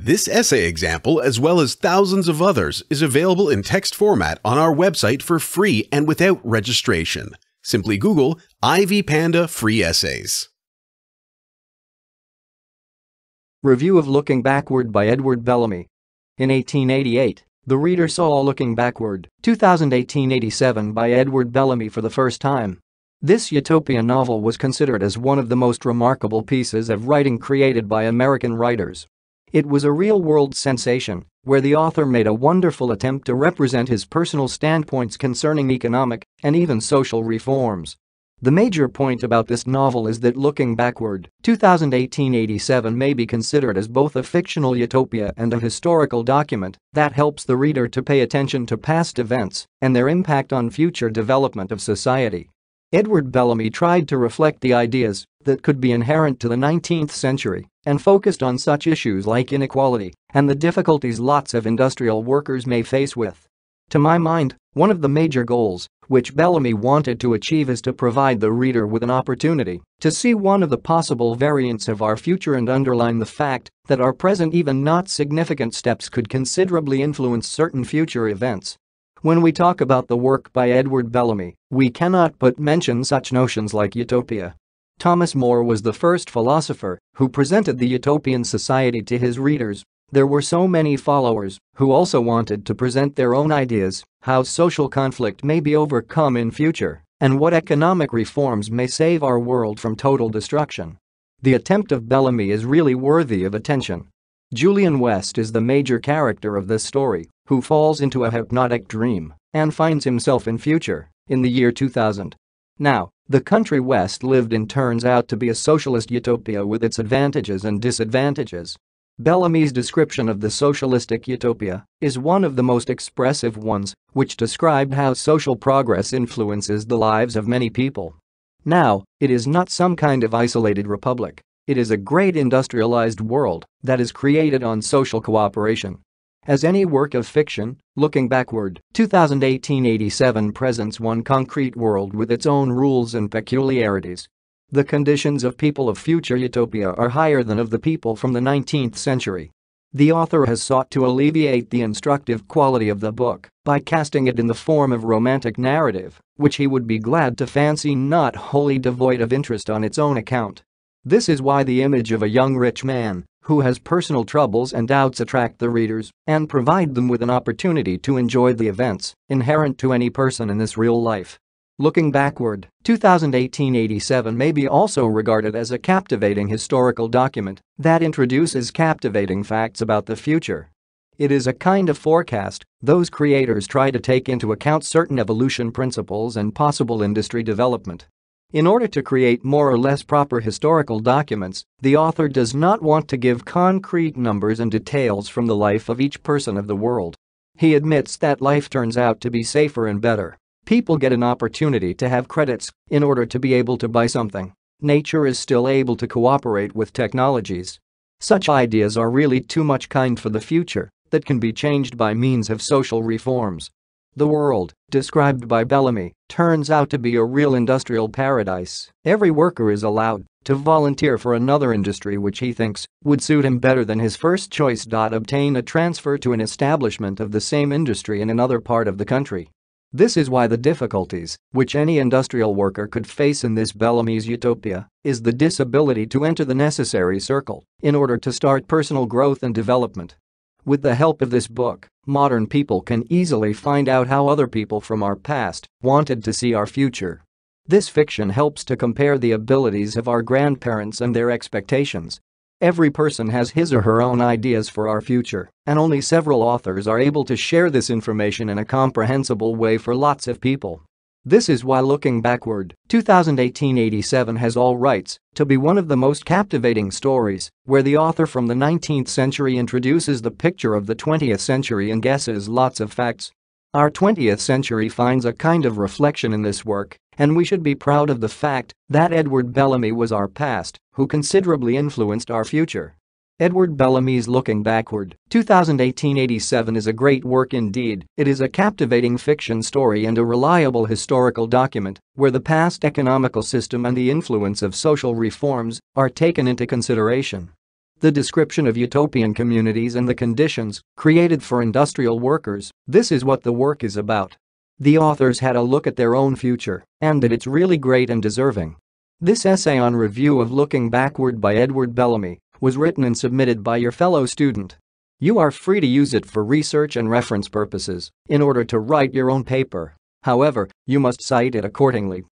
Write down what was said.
This essay example, as well as thousands of others, is available in text format on our website for free and without registration. Simply Google Ivy Panda Free Essays. Review of Looking Backward by Edward Bellamy. In 1888, the reader saw Looking Backward, 2018-87 by Edward Bellamy for the first time. This utopian novel was considered as one of the most remarkable pieces of writing created by American writers. It was a real-world sensation, where the author made a wonderful attempt to represent his personal standpoints concerning economic and even social reforms. The major point about this novel is that Looking Backward, 2018-87 may be considered as both a fictional utopia and a historical document that helps the reader to pay attention to past events and their impact on future development of society. Edward Bellamy tried to reflect the ideas that could be inherent to the 19th century and focused on such issues like inequality and the difficulties lots of industrial workers may face with. To my mind, one of the major goals which Bellamy wanted to achieve is to provide the reader with an opportunity to see one of the possible variants of our future and underline the fact that our present even not significant steps could considerably influence certain future events. When we talk about the work by Edward Bellamy, we cannot but mention such notions like utopia. Thomas More was the first philosopher who presented the utopian society to his readers. There were so many followers who also wanted to present their own ideas, how social conflict may be overcome in future, and what economic reforms may save our world from total destruction. The attempt of Bellamy is really worthy of attention. Julian West is the major character of this story, who falls into a hypnotic dream and finds himself in future, in the year 2000. Now, the country West lived in turns out to be a socialist utopia with its advantages and disadvantages. Bellamy's description of the socialistic utopia is one of the most expressive ones, which described how social progress influences the lives of many people. Now, it is not some kind of isolated republic. It is a great industrialized world that is created on social cooperation. As any work of fiction, Looking Backward, 2018-87 presents one concrete world with its own rules and peculiarities. The conditions of people of future utopia are higher than of the people from the 19th century. The author has sought to alleviate the instructive quality of the book by casting it in the form of romantic narrative, which he would be glad to fancy not wholly devoid of interest on its own account. This is why the image of a young rich man who has personal troubles and doubts attract the readers and provide them with an opportunity to enjoy the events inherent to any person in this real life. Looking Backward, 2018-87 may be also regarded as a captivating historical document that introduces captivating facts about the future. It is a kind of forecast. Those creators try to take into account certain evolution principles and possible industry development. In order to create more or less proper historical documents, the author does not want to give concrete numbers and details from the life of each person of the world. He admits that life turns out to be safer and better. People get an opportunity to have credits in order to be able to buy something. Nature is still able to cooperate with technologies. Such ideas are really too much kind for the future that can be changed by means of social reforms. The world, described by Bellamy, turns out to be a real industrial paradise. Every worker is allowed to volunteer for another industry which he thinks would suit him better than his first choice. Obtain a transfer to an establishment of the same industry in another part of the country. This is why the difficulties which any industrial worker could face in this Bellamy's utopia is the disability to enter the necessary circle in order to start personal growth and development. With the help of this book, modern people can easily find out how other people from our past wanted to see our future. This fiction helps to compare the abilities of our grandparents and their expectations. Every person has his or her own ideas for our future, and only several authors are able to share this information in a comprehensible way for lots of people. This is why Looking Backward, 2018-87 has all rights to be one of the most captivating stories, where the author from the 19th century introduces the picture of the 20th century and guesses lots of facts. Our 20th century finds a kind of reflection in this work, and we should be proud of the fact that Edward Bellamy was our past, who considerably influenced our future. Edward Bellamy's Looking Backward, 2018-87 is a great work indeed. It is a captivating fiction story and a reliable historical document where the past economical system and the influence of social reforms are taken into consideration. The description of utopian communities and the conditions created for industrial workers, this is what the work is about. The authors had a look at their own future, and that it's really great and deserving. This essay on Review of Looking Backward by Edward Bellamy was written and submitted by your fellow student. You are free to use it for research and reference purposes in order to write your own paper. However, you must cite it accordingly.